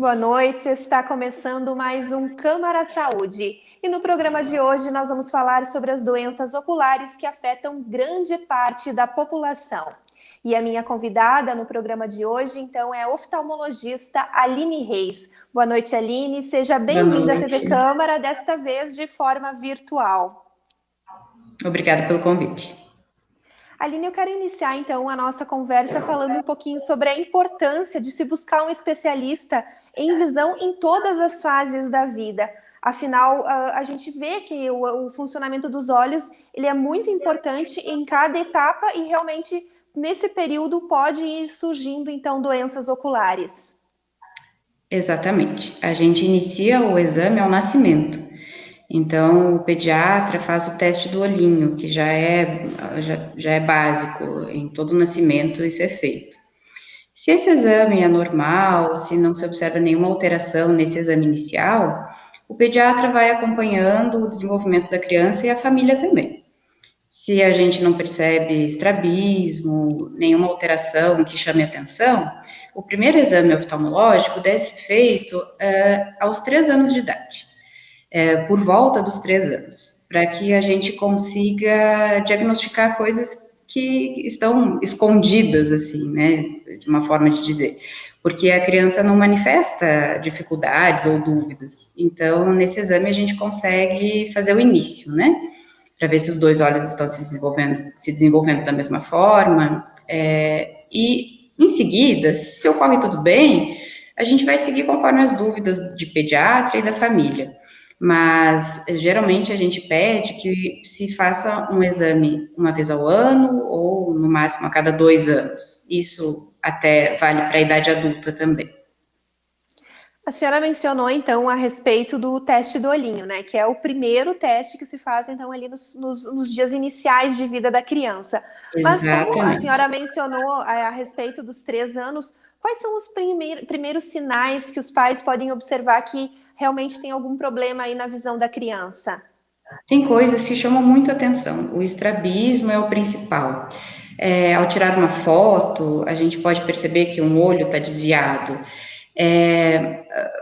Boa noite, está começando mais um Câmara Saúde. E no programa de hoje nós vamos falar sobre as doenças oculares que afetam grande parte da população. E a minha convidada no programa de hoje, então, é a oftalmologista Aline Reis. Boa noite, Aline. Seja Boa bem-vinda à TV noite. Câmara, desta vez de forma virtual. Obrigada pelo convite. Aline, eu quero iniciar então a nossa conversa falando um pouquinho sobre a importância de se buscar um especialista em visão em todas as fases da vida. Afinal, a gente vê que o funcionamento dos olhos ele é muito importante em cada etapa e realmente nesse período pode ir surgindo então doenças oculares. Exatamente. A gente inicia o exame ao nascimento. Então, o pediatra faz o teste do olhinho, que já é básico, em todo nascimento isso é feito. Se esse exame é normal, se não se observa nenhuma alteração nesse exame inicial, o pediatra vai acompanhando o desenvolvimento da criança e a família também. Se a gente não percebe estrabismo, nenhuma alteração que chame atenção, o primeiro exame oftalmológico deve ser feito aos 3 anos de idade, por volta dos 3 anos, para que a gente consiga diagnosticar coisas que estão escondidas, assim, né, de uma forma de dizer, porque a criança não manifesta dificuldades ou dúvidas. Então, nesse exame a gente consegue fazer o início, né, para ver se os dois olhos estão se desenvolvendo da mesma forma, e em seguida, se ocorre tudo bem, a gente vai seguir conforme as dúvidas de pediatra e da família. Mas geralmente a gente pede que se faça um exame uma vez ao ano ou no máximo a cada 2 anos. Isso até vale para a idade adulta também. A senhora mencionou, então, a respeito do teste do olhinho, né? Que é o primeiro teste que se faz, então, ali nos dias iniciais de vida da criança. Mas como a Exatamente. senhora mencionou a respeito dos 3 anos, quais são os primeiros sinais que os pais podem observar que realmente tem algum problema aí na visão da criança? Tem coisas que chamam muito atenção. O estrabismo é o principal. Ao tirar uma foto, a gente pode perceber que um olho está desviado.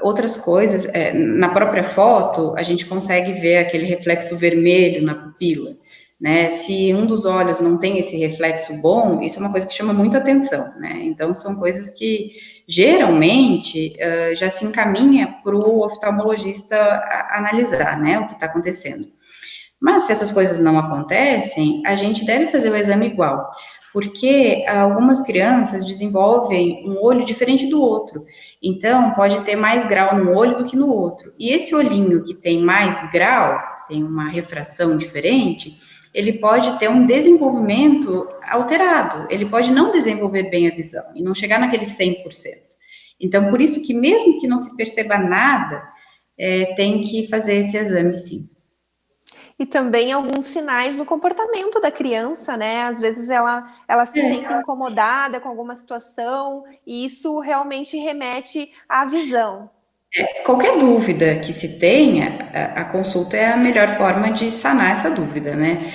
Outras coisas, na própria foto, a gente consegue ver aquele reflexo vermelho na pupila, né? Se um dos olhos não tem esse reflexo bom, isso é uma coisa que chama muita atenção, né? Então, são coisas que geralmente já se encaminha para o oftalmologista analisar, né, o que está acontecendo. Mas se essas coisas não acontecem, a gente deve fazer o exame igual, porque algumas crianças desenvolvem um olho diferente do outro. Então, pode ter mais grau num olho do que no outro. E esse olhinho que tem mais grau, tem uma refração diferente, ele pode ter um desenvolvimento alterado. Ele pode não desenvolver bem a visão e não chegar naquele 100%. Então, por isso que mesmo que não se perceba nada, tem que fazer esse exame sim. E também alguns sinais no comportamento da criança, né? Às vezes ela se sente incomodada com alguma situação e isso realmente remete à visão. Qualquer dúvida que se tenha, a consulta é a melhor forma de sanar essa dúvida, né?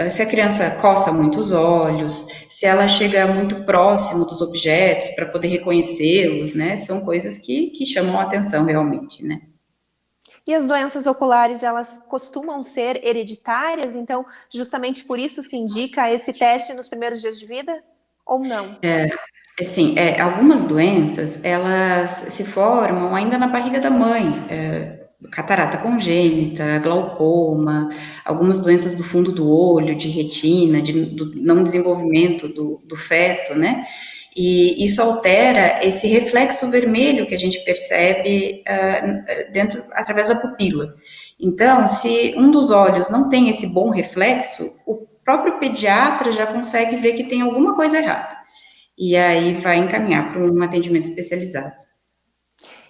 Se a criança coça muito os olhos, se ela chega muito próximo dos objetos para poder reconhecê-los, né? São coisas que chamam a atenção realmente, né? E as doenças oculares, elas costumam ser hereditárias, então, justamente por isso se indica esse teste nos primeiros dias de vida? Ou não? Assim, algumas doenças, elas se formam ainda na barriga da mãe, catarata congênita, glaucoma, algumas doenças do fundo do olho, de retina, do não desenvolvimento do feto, né? E isso altera esse reflexo vermelho que a gente percebe dentro, através da pupila. Então, se um dos olhos não tem esse bom reflexo, o próprio pediatra já consegue ver que tem alguma coisa errada e aí vai encaminhar para um atendimento especializado.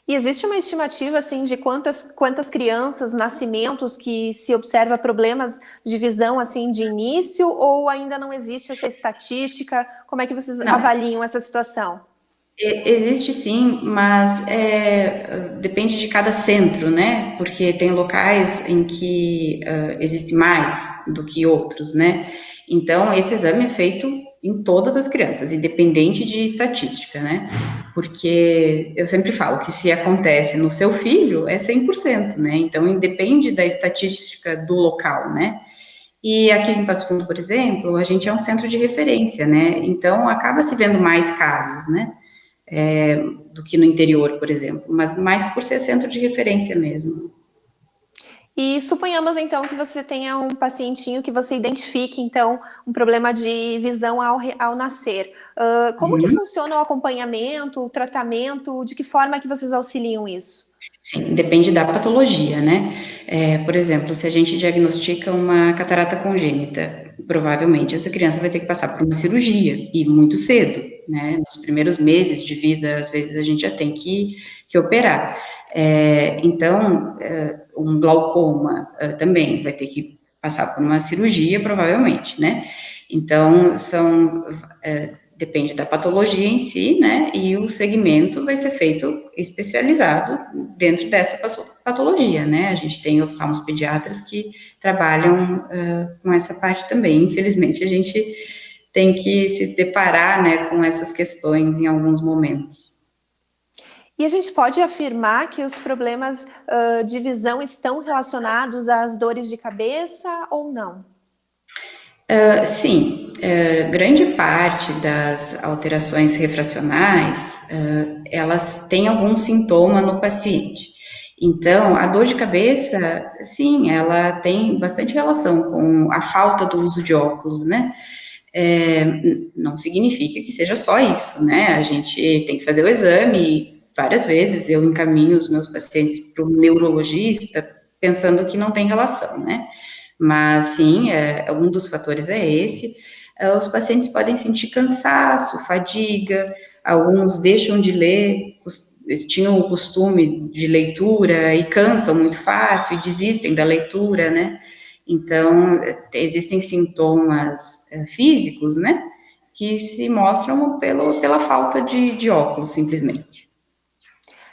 E existe uma estimativa, assim, de quantas crianças, nascimentos que se observa problemas de visão, assim, de início, ou ainda não existe essa estatística? Como é que vocês Não, avaliam essa situação? existe sim, mas depende de cada centro, né? Porque tem locais em que existe mais do que outros, né? Então, esse exame é feito em todas as crianças, independente de estatística, né? Porque eu sempre falo que se acontece no seu filho, é 100%, né? Então, independe da estatística do local, né? E aqui em Passo Fundo, por exemplo, a gente é um centro de referência, né? Então, acaba se vendo mais casos, né? Do que no interior, por exemplo, mas mais por ser centro de referência mesmo. E suponhamos então que você tenha um pacientinho que você identifique então um problema de visão ao nascer. Como que Uhum. funciona o acompanhamento, o tratamento? De que forma que vocês auxiliam isso? Sim, depende da patologia, né? Por exemplo, se a gente diagnostica uma catarata congênita, provavelmente essa criança vai ter que passar por uma cirurgia, e muito cedo, né? Nos primeiros meses de vida, às vezes a gente já tem que operar. Então, um glaucoma também vai ter que passar por uma cirurgia, provavelmente, né? Então, depende da patologia em si, né? E o segmento vai ser feito especializado dentro dessa patologia, né? A gente tem oftalmos pediatras que trabalham com essa parte também. Infelizmente, a gente tem que se deparar, né, com essas questões em alguns momentos. E a gente pode afirmar que os problemas de visão estão relacionados às dores de cabeça ou não? Sim, grande parte das alterações refracionais, elas têm algum sintoma no paciente. Então, a dor de cabeça, sim, ela tem bastante relação com a falta do uso de óculos, né? É, não significa que seja só isso, né? A gente tem que fazer o exame várias vezes, eu encaminho os meus pacientes para o neurologista pensando que não tem relação, né? Mas sim, um dos fatores é esse. Os pacientes podem sentir cansaço, fadiga, alguns deixam de ler, tinham o costume de leitura e cansam muito fácil e desistem da leitura, né? Então, existem sintomas físicos, né? Que se mostram pela falta de óculos, simplesmente.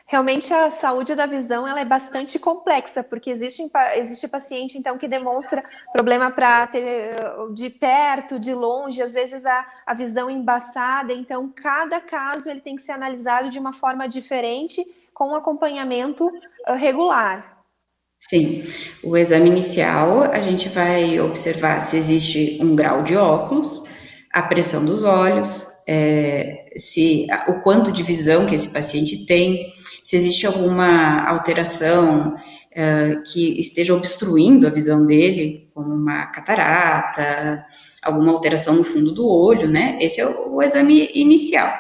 Realmente a saúde da visão ela é bastante complexa, porque existe paciente então que demonstra problema para ter de perto, de longe, às vezes a visão embaçada, então cada caso ele tem que ser analisado de uma forma diferente, com um acompanhamento regular. Sim, o exame inicial a gente vai observar se existe um grau de óculos, a pressão dos olhos, o quanto de visão que esse paciente tem, se existe alguma alteração que esteja obstruindo a visão dele, como uma catarata, alguma alteração no fundo do olho, né? Esse é o exame inicial.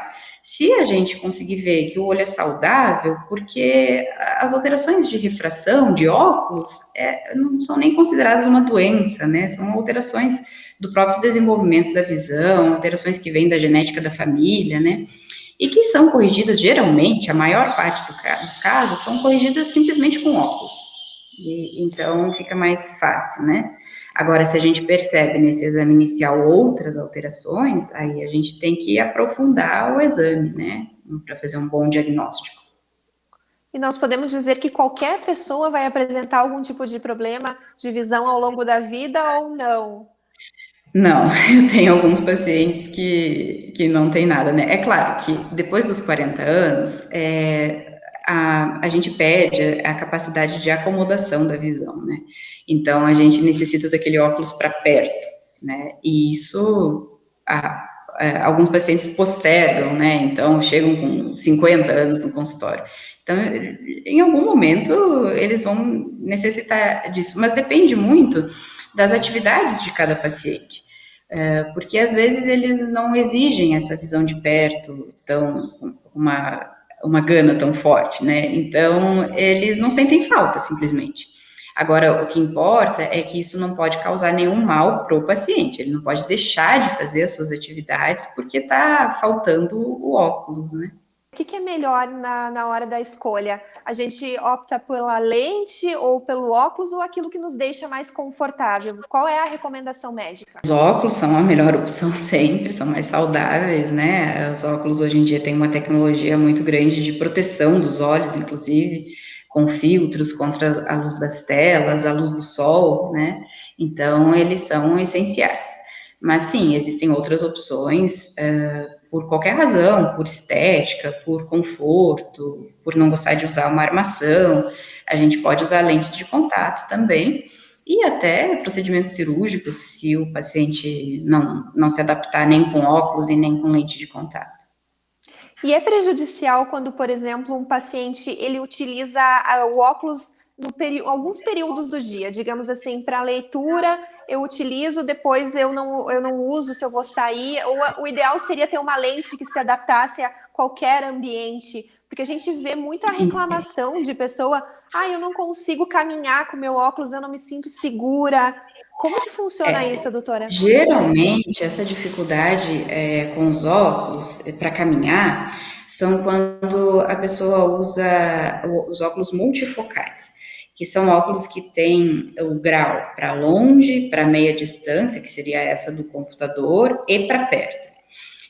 Se a gente conseguir ver que o olho é saudável, porque as alterações de refração, de óculos, não são nem consideradas uma doença, né? São alterações do próprio desenvolvimento da visão, alterações que vêm da genética da família, né? E que são corrigidas, geralmente, a maior parte dos casos, são corrigidas simplesmente com óculos. Então, fica mais fácil, né? Agora, se a gente percebe nesse exame inicial outras alterações, aí a gente tem que aprofundar o exame, né? Para fazer um bom diagnóstico. E nós podemos dizer que qualquer pessoa vai apresentar algum tipo de problema de visão ao longo da vida ou não? Não, eu tenho alguns pacientes que não tem nada, né? É claro que depois dos 40 anos, a gente perde a capacidade de acomodação da visão, né? Então, a gente necessita daquele óculos para perto, né? E isso, alguns pacientes postergam, né? Então, chegam com 50 anos no consultório. Então, em algum momento, eles vão necessitar disso, mas depende muito das atividades de cada paciente. Porque às vezes eles não exigem essa visão de perto, uma gana tão forte, né? Então, eles não sentem falta, simplesmente. Agora, o que importa é que isso não pode causar nenhum mal para o paciente, ele não pode deixar de fazer as suas atividades porque está faltando o óculos, né? O que é melhor na hora da escolha? A gente opta pela lente ou pelo óculos ou aquilo que nos deixa mais confortável? Qual é a recomendação médica? Os óculos são a melhor opção sempre, são mais saudáveis, né? Os óculos hoje em dia têm uma tecnologia muito grande de proteção dos olhos, inclusive, com filtros contra a luz das telas, a luz do sol, né? Então, eles são essenciais. Mas sim, existem outras opções, por qualquer razão, por estética, por conforto, por não gostar de usar uma armação, a gente pode usar lentes de contato também, e até procedimentos cirúrgicos, se o paciente não se adaptar nem com óculos e nem com lente de contato. E é prejudicial quando, por exemplo, um paciente ele utiliza o óculos no alguns períodos do dia, digamos assim, para leitura eu utilizo, depois eu não uso se eu vou sair, ou o ideal seria ter uma lente que se adaptasse a qualquer ambiente, porque a gente vê muita reclamação de pessoa, eu não consigo caminhar com meu óculos, eu não me sinto segura. Como que funciona isso, doutora? Geralmente, essa dificuldade com os óculos para caminhar são quando a pessoa usa os óculos multifocais, que são óculos que têm o grau para longe, para meia distância, que seria essa do computador, e para perto.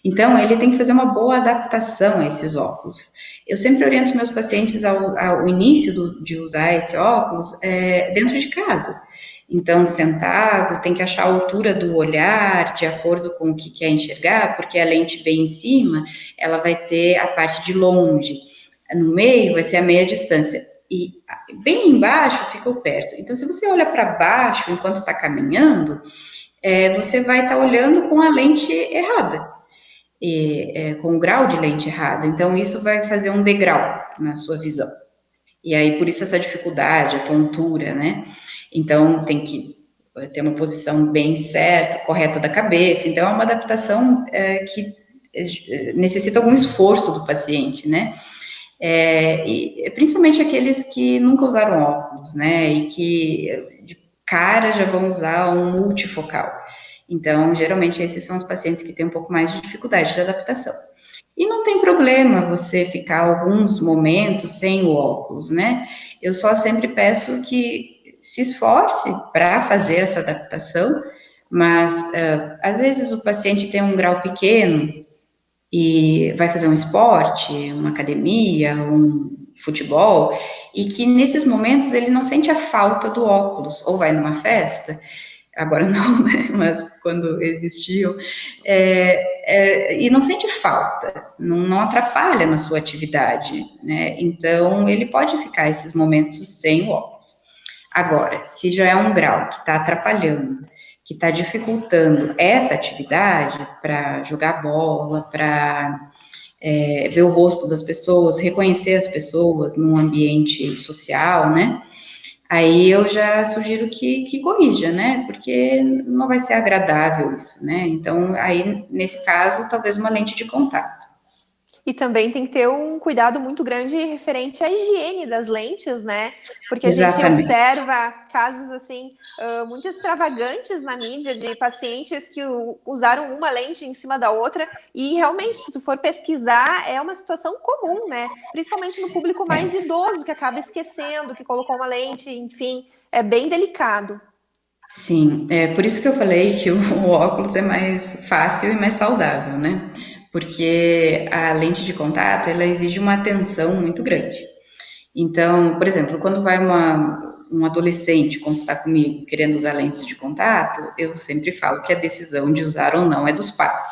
Então, ele tem que fazer uma boa adaptação a esses óculos. Eu sempre oriento meus pacientes ao início de usar esse óculos dentro de casa. Então, sentado, tem que achar a altura do olhar, de acordo com o que quer enxergar, porque a lente bem em cima, ela vai ter a parte de longe. No meio vai ser a meia distância. E bem embaixo fica o perto. Então, se você olha para baixo enquanto está caminhando, você vai estar olhando com a lente errada com o grau de lente errado. Então, isso vai fazer um degrau na sua visão. E aí, por isso, essa dificuldade, a tontura, né? Então, tem que ter uma posição bem certa, correta da cabeça. Então, é uma adaptação que necessita algum esforço do paciente, né? E principalmente aqueles que nunca usaram óculos, né? E que de cara já vão usar um multifocal. Então, geralmente, esses são os pacientes que têm um pouco mais de dificuldade de adaptação. E não tem problema você ficar alguns momentos sem o óculos, né? Eu só sempre peço que se esforce para fazer essa adaptação, mas às vezes o paciente tem um grau pequeno e vai fazer um esporte, uma academia, um futebol, e que nesses momentos ele não sente a falta do óculos, ou vai numa festa, agora não, né? Mas quando existiam, e não sente falta, não atrapalha na sua atividade, né? Então, ele pode ficar esses momentos sem o óculos. Agora, se já é um grau que está atrapalhando, que está dificultando essa atividade para jogar bola, para ver o rosto das pessoas, reconhecer as pessoas num ambiente social, né? Aí eu já sugiro que corrija, né? Porque não vai ser agradável isso, né? Então, aí, nesse caso, talvez uma lente de contato. E também tem que ter um cuidado muito grande referente à higiene das lentes, né? Porque a gente Exatamente. observa casos assim muito extravagantes na mídia de pacientes que usaram uma lente em cima da outra e realmente, se tu for pesquisar, é uma situação comum, né? Principalmente no público mais idoso que acaba esquecendo que colocou uma lente, enfim, é bem delicado. Sim, é por isso que eu falei que o óculos é mais fácil e mais saudável, né? Porque a lente de contato, ela exige uma atenção muito grande. Então, por exemplo, quando vai um adolescente consultar comigo querendo usar lentes de contato, eu sempre falo que a decisão de usar ou não é dos pais.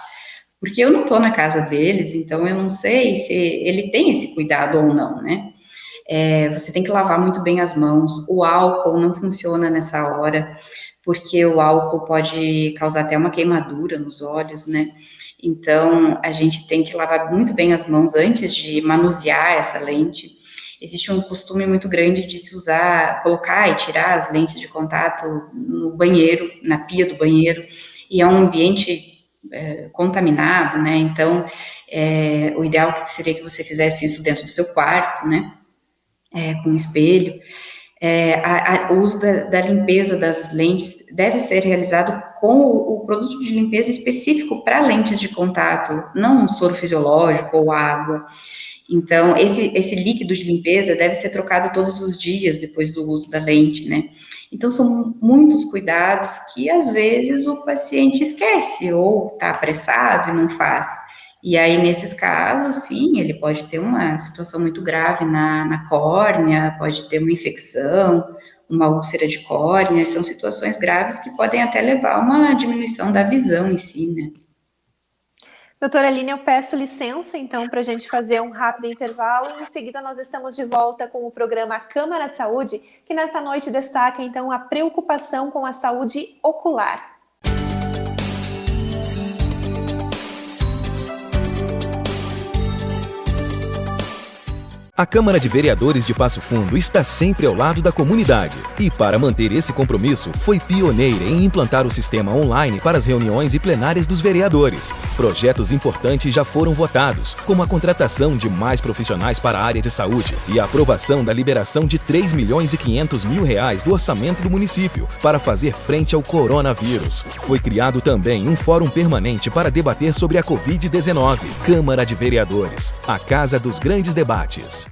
Porque eu não estou na casa deles, então eu não sei se ele tem esse cuidado ou não, né? Você tem que lavar muito bem as mãos, o álcool não funciona nessa hora, porque o álcool pode causar até uma queimadura nos olhos, né? Então, a gente tem que lavar muito bem as mãos antes de manusear essa lente. Existe um costume muito grande de se usar, colocar e tirar as lentes de contato no banheiro, na pia do banheiro, e é um ambiente contaminado, né? Então, o ideal seria que você fizesse isso dentro do seu quarto, né? Com espelho. O uso da limpeza das lentes deve ser realizado com o produto de limpeza específico para lentes de contato, não um soro fisiológico ou água. Então, esse líquido de limpeza deve ser trocado todos os dias depois do uso da lente, né? Então, são muitos cuidados que, às vezes, o paciente esquece ou está apressado e não faz. E aí, nesses casos, sim, ele pode ter uma situação muito grave na córnea, pode ter uma infecção, uma úlcera de córnea, são situações graves que podem até levar a uma diminuição da visão em si, né? Doutora Aline, eu peço licença, então, para a gente fazer um rápido intervalo e em seguida nós estamos de volta com o programa Câmara Saúde, que nesta noite destaca, então, a preocupação com a saúde ocular. A Câmara de Vereadores de Passo Fundo está sempre ao lado da comunidade e, para manter esse compromisso, foi pioneira em implantar o sistema online para as reuniões e plenárias dos vereadores. Projetos importantes já foram votados, como a contratação de mais profissionais para a área de saúde e a aprovação da liberação de R$3.500.000 do orçamento do município para fazer frente ao coronavírus. Foi criado também um fórum permanente para debater sobre a Covid-19. Câmara de Vereadores, a casa dos grandes debates.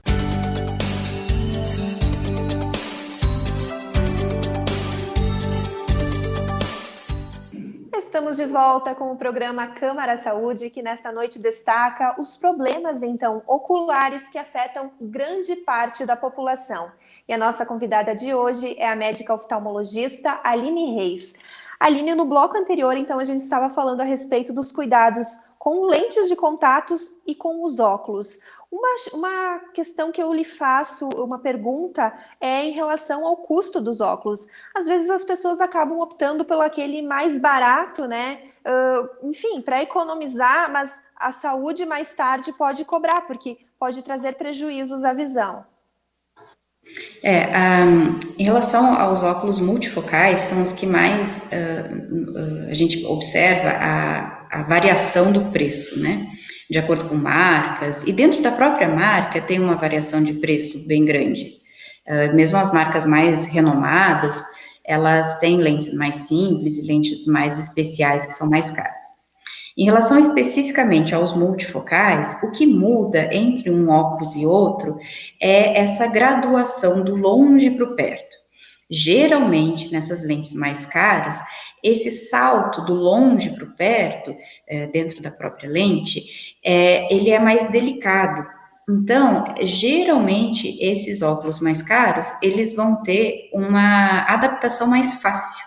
Estamos de volta com o programa Câmara Saúde, que nesta noite destaca os problemas, então, oculares que afetam grande parte da população. E a nossa convidada de hoje é a médica oftalmologista Aline Reis. Aline, no bloco anterior, então, a gente estava falando a respeito dos cuidados com lentes de contatos e com os óculos. Uma questão que eu lhe faço, uma pergunta, é em relação ao custo dos óculos. Às vezes as pessoas acabam optando pelo aquele mais barato, né? Enfim, para economizar, mas a saúde mais tarde pode cobrar, porque pode trazer prejuízos à visão. Em relação aos óculos multifocais, são os que mais a gente observa a variação do preço, né? De acordo com marcas, e dentro da própria marca tem uma variação de preço bem grande. Mesmo as marcas mais renomadas, elas têm lentes mais simples e lentes mais especiais, que são mais caras. Em relação especificamente aos multifocais, o que muda entre um óculos e outro é essa graduação do longe para o perto. Geralmente, nessas lentes mais caras, esse salto do longe para o perto, dentro da própria lente, ele é mais delicado. Então, geralmente, esses óculos mais caros, eles vão ter uma adaptação mais fácil,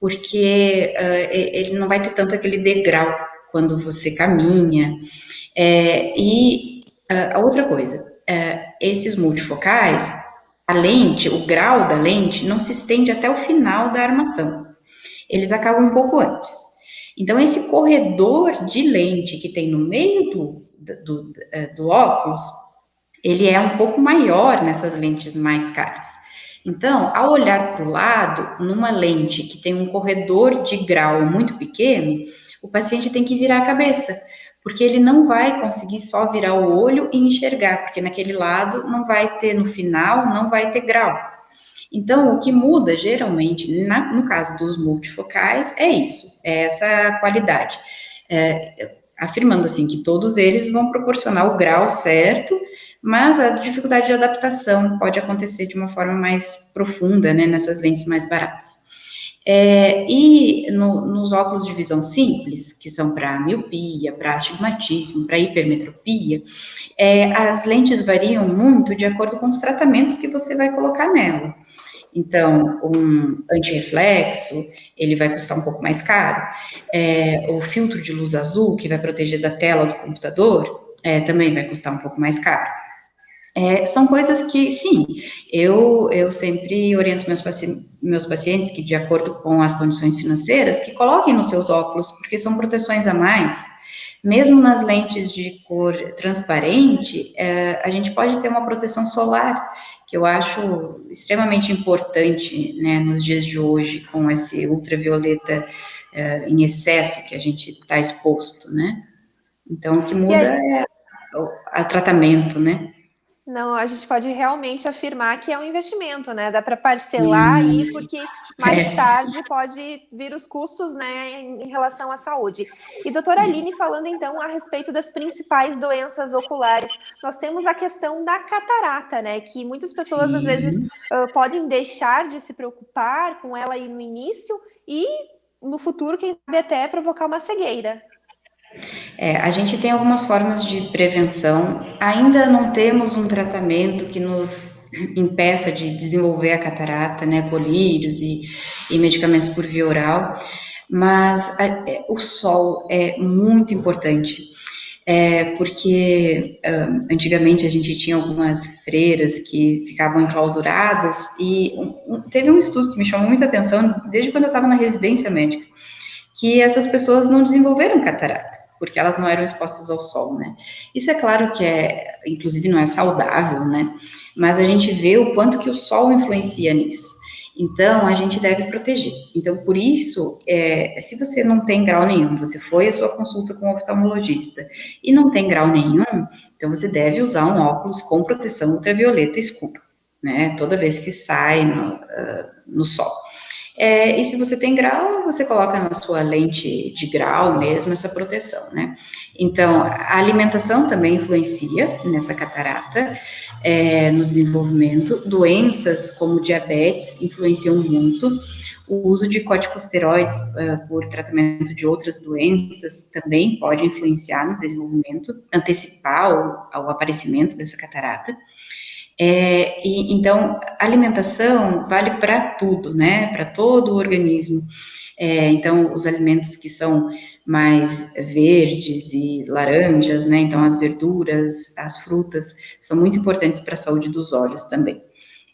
porque ele não vai ter tanto aquele degrau quando você caminha. A outra coisa, esses multifocais, a lente, o grau da lente, não se estende até o final da armação. Eles acabam um pouco antes. Então, esse corredor de lente que tem no meio do óculos, ele é um pouco maior nessas lentes mais caras. Então, ao olhar para o lado, numa lente que tem um corredor de grau muito pequeno, o paciente tem que virar a cabeça, porque ele não vai conseguir só virar o olho e enxergar, porque naquele lado não vai ter, no final, não vai ter grau. Então, o que muda, geralmente, no caso dos multifocais, é isso, é essa qualidade. Afirmando, assim, que todos eles vão proporcionar o grau certo, mas a dificuldade de adaptação pode acontecer de uma forma mais profunda, né, nessas lentes mais baratas. Nos óculos de visão simples, que são para miopia, para astigmatismo, para hipermetropia, as lentes variam muito de acordo com os tratamentos que você vai colocar nela. Então, um antirreflexo, ele vai custar um pouco mais caro. O filtro de luz azul, que vai proteger da tela do computador, também vai custar um pouco mais caro. São coisas que, sim, eu sempre oriento meus pacientes que, de acordo com as condições financeiras, que coloquem nos seus óculos, porque são proteções a mais. Mesmo nas lentes de cor transparente, a gente pode ter uma proteção solar, que eu acho extremamente importante, né, nos dias de hoje, com esse ultravioleta em excesso que a gente está exposto, né? Então, o que muda é o tratamento, né? Não, a gente pode realmente afirmar que é um investimento, né? Dá para parcelar aí, porque mais tarde pode vir os custos, né, em relação à saúde. E doutora Aline, falando então a respeito das principais doenças oculares, nós temos a questão da catarata, né? Que muitas pessoas às vezes podem deixar de se preocupar com ela aí no início e no futuro, quem sabe até provocar uma cegueira. A gente tem algumas formas de prevenção, ainda não temos um tratamento que nos impeça de desenvolver a catarata, né, colírios e medicamentos por via oral, mas o sol é muito importante, porque antigamente a gente tinha algumas freiras que ficavam enclausuradas, e teve um estudo que me chamou muita atenção, desde quando eu estava na residência médica, que essas pessoas não desenvolveram catarata, porque elas não eram expostas ao sol, né? Isso é claro que inclusive não é saudável, né? Mas a gente vê o quanto que o sol influencia nisso. Então, a gente deve proteger. Então, por isso, se você não tem grau nenhum, você foi à sua consulta com o oftalmologista e não tem grau nenhum, então você deve usar um óculos com proteção ultravioleta escura, né? Toda vez que sai no sol. E se você tem grau, você coloca na sua lente de grau mesmo essa proteção, né? Então, a alimentação também influencia nessa catarata, no desenvolvimento. Doenças como diabetes influenciam muito. O uso de corticosteroides por tratamento de outras doenças também pode influenciar no desenvolvimento, antecipar o aparecimento dessa catarata. Então, alimentação vale para tudo, né? Para todo o organismo. Então, os alimentos que são mais verdes e laranjas, né? Então, as verduras, as frutas, são muito importantes para a saúde dos olhos também.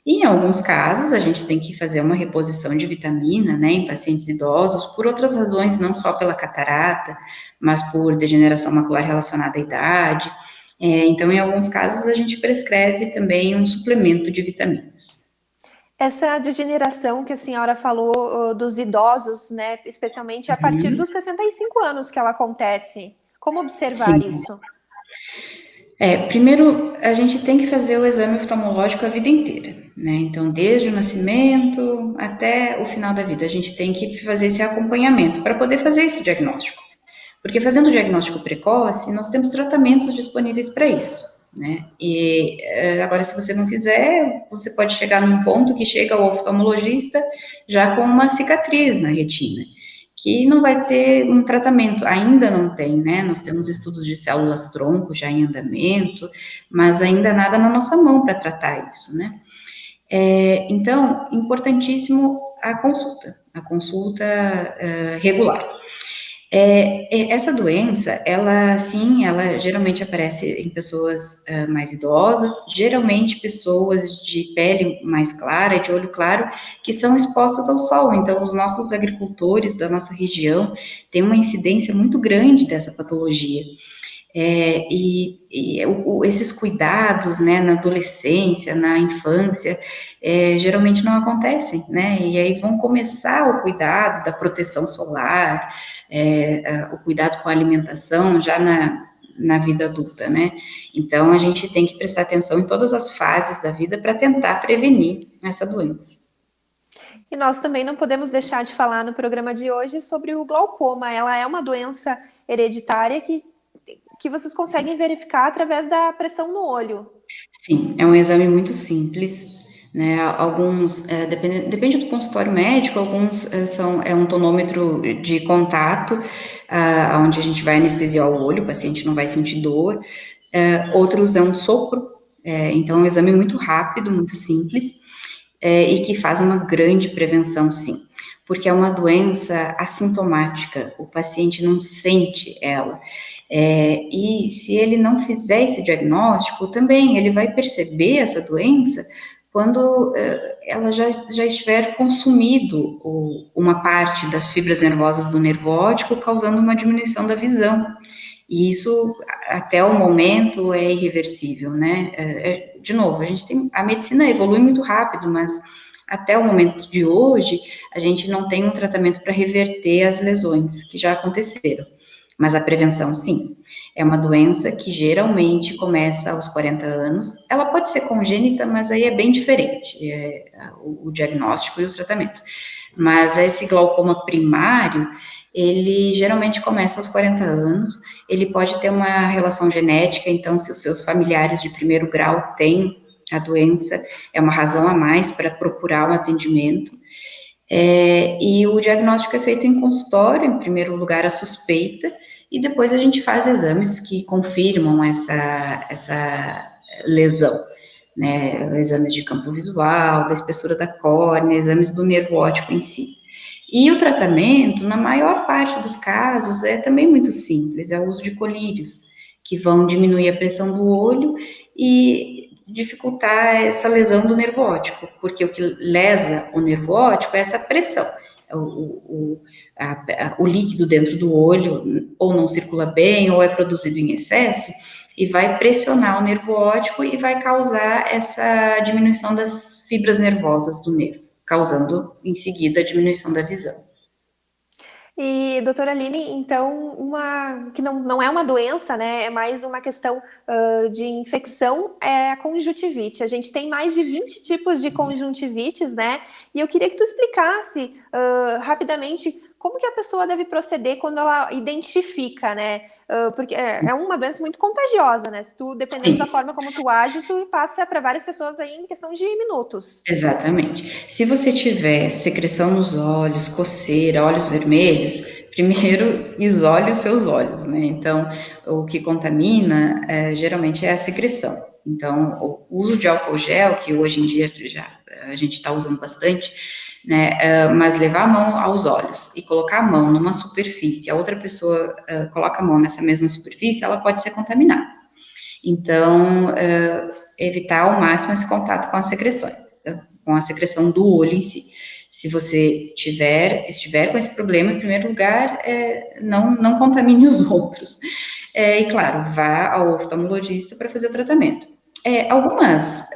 E, em alguns casos, a gente tem que fazer uma reposição de vitamina, né, em pacientes idosos, por outras razões, não só pela catarata, mas por degeneração macular relacionada à idade. Então, em alguns casos, a gente prescreve também um suplemento de vitaminas. Essa degeneração que a senhora falou dos idosos, né, especialmente a partir dos 65 anos que ela acontece. Como observar isso? Primeiro, a gente tem que fazer o exame oftalmológico a vida inteira, né? Então, desde o nascimento até o final da vida, a gente tem que fazer esse acompanhamento para poder fazer esse diagnóstico. Porque fazendo o diagnóstico precoce, nós temos tratamentos disponíveis para isso, né? E agora, se você não fizer, você pode chegar num ponto que chega ao oftalmologista já com uma cicatriz na retina, que não vai ter um tratamento, ainda não tem, né? Nós temos estudos de células-tronco já em andamento, mas ainda nada na nossa mão para tratar isso, né? Então, importantíssimo a consulta regular. Essa doença, ela geralmente aparece em pessoas mais idosas, geralmente pessoas de pele mais clara, de olho claro, que são expostas ao sol. Então, os nossos agricultores da nossa região têm uma incidência muito grande dessa patologia. Esses cuidados, né, na adolescência, na infância, geralmente não acontecem, né? E aí vão começar o cuidado da proteção solar, o cuidado com a alimentação já na vida adulta, né? Então, a gente tem que prestar atenção em todas as fases da vida para tentar prevenir essa doença. E nós também não podemos deixar de falar no programa de hoje sobre o glaucoma. Ela é uma doença hereditária que vocês conseguem verificar através da pressão no olho. Sim, é um exame muito simples, né? Alguns, depende do consultório médico, alguns é um tonômetro de contato, onde a gente vai anestesiar o olho, o paciente não vai sentir dor. Outros é um sopro, então é um exame muito rápido, muito simples, e que faz uma grande prevenção, sim, porque é uma doença assintomática, o paciente não sente ela. E se ele não fizer esse diagnóstico, também ele vai perceber essa doença quando ela já estiver consumido uma parte das fibras nervosas do nervo óptico, causando uma diminuição da visão. E isso, até o momento, é irreversível, né? De novo, a medicina evolui muito rápido, mas até o momento de hoje, a gente não tem um tratamento para reverter as lesões que já aconteceram. Mas a prevenção, sim. É uma doença que geralmente começa aos 40 anos. Ela pode ser congênita, mas aí é bem diferente, o diagnóstico e o tratamento. Mas esse glaucoma primário, ele geralmente começa aos 40 anos. Ele pode ter uma relação genética, então, se os seus familiares de primeiro grau têm a doença, é uma razão a mais para procurar um atendimento. E o diagnóstico é feito em consultório, em primeiro lugar a suspeita, e depois a gente faz exames que confirmam essa lesão. né, exames de campo visual, da espessura da córnea, exames do nervo óptico em si. E o tratamento, na maior parte dos casos, é também muito simples, é o uso de colírios, que vão diminuir a pressão do olho e dificultar essa lesão do nervo óptico, porque o que lesa o nervo óptico é essa pressão. O líquido dentro do olho ou não circula bem, ou é produzido em excesso, e vai pressionar o nervo óptico e vai causar essa diminuição das fibras nervosas do nervo, causando, em seguida, a diminuição da visão. E, doutora Aline, então, que não é uma doença, né? É mais uma questão de infecção, é a conjuntivite. A gente tem mais de 20 tipos de conjuntivites, né? E eu queria que tu explicasse rapidamente como que a pessoa deve proceder quando ela identifica, né? Porque é uma doença muito contagiosa, né? Se tu, dependendo da forma como tu age, tu passa para várias pessoas aí em questão de minutos. Exatamente. Se você tiver secreção nos olhos, coceira, olhos vermelhos, primeiro isole os seus olhos, né? Então, o que contamina geralmente é a secreção. Então, o uso de álcool gel, que hoje em dia já a gente está usando bastante, né? Mas levar a mão aos olhos e colocar a mão numa superfície, a outra pessoa coloca a mão nessa mesma superfície, ela pode ser contaminada. Então, evitar ao máximo esse contato com as secreções, com a secreção do olho em si. Se você estiver com esse problema, em primeiro lugar, não contamine os outros. E, claro, vá ao oftalmologista para fazer o tratamento. Algumas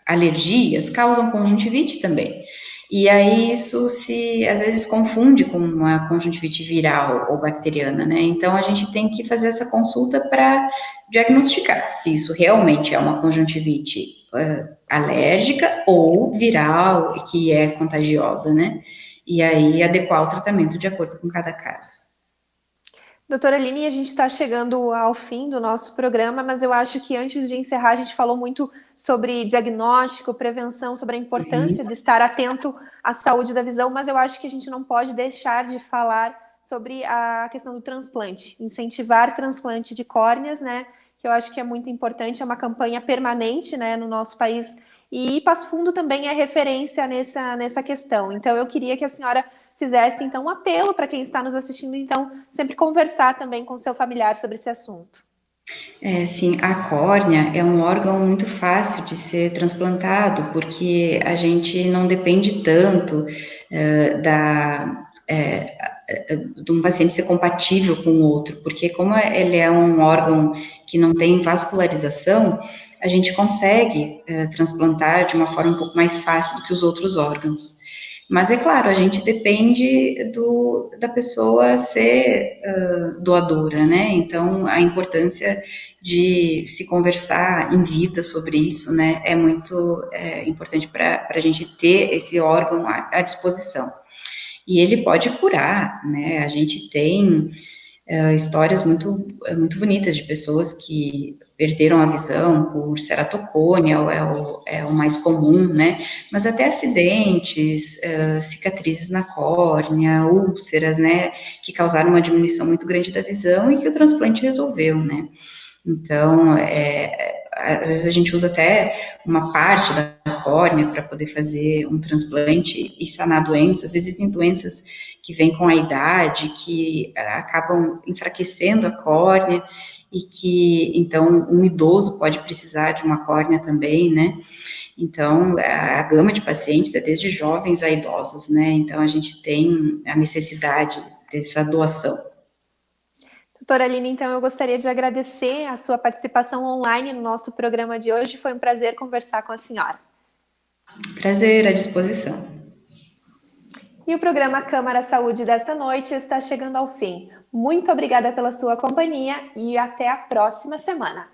alergias causam conjuntivite também. E aí isso às vezes confunde com uma conjuntivite viral ou bacteriana, né? Então a gente tem que fazer essa consulta para diagnosticar se isso realmente é uma conjuntivite alérgica ou viral e que é contagiosa, né? E aí adequar o tratamento de acordo com cada caso. Doutora Aline, a gente está chegando ao fim do nosso programa, mas eu acho que antes de encerrar, a gente falou muito sobre diagnóstico, prevenção, sobre a importância de estar atento à saúde da visão, mas eu acho que a gente não pode deixar de falar sobre a questão do transplante, incentivar transplante de córneas, né? Que eu acho que é muito importante, é uma campanha permanente, né, no nosso país. E Passo Fundo também é referência nessa questão. Então, eu queria que a senhora fizesse, então, um apelo para quem está nos assistindo, então, sempre conversar também com o seu familiar sobre esse assunto. Sim, a córnea é um órgão muito fácil de ser transplantado, porque a gente não depende tanto de um paciente ser compatível com o outro, porque como ele é um órgão que não tem vascularização, a gente consegue transplantar de uma forma um pouco mais fácil do que os outros órgãos. Mas é claro, a gente depende da pessoa ser doadora, né? Então, a importância de se conversar em vida sobre isso, né, é muito importante para a gente ter esse órgão à disposição. E ele pode curar, né? A gente tem histórias muito bonitas de pessoas que perderam a visão por ceratocone, é o mais comum, né? Mas até acidentes, cicatrizes na córnea, úlceras, né? Que causaram uma diminuição muito grande da visão e que o transplante resolveu, né? Então, às vezes a gente usa até uma parte da córnea para poder fazer um transplante e sanar doenças. Existem doenças que vêm com a idade, que acabam enfraquecendo a córnea e que, então, um idoso pode precisar de uma córnea também, né? Então, a gama de pacientes é desde jovens a idosos, né? Então, a gente tem a necessidade dessa doação. Doutora Aline, então eu gostaria de agradecer a sua participação online no nosso programa de hoje. Foi um prazer conversar com a senhora. Prazer, à disposição. E o programa Câmara Saúde desta noite está chegando ao fim. Muito obrigada pela sua companhia e até a próxima semana.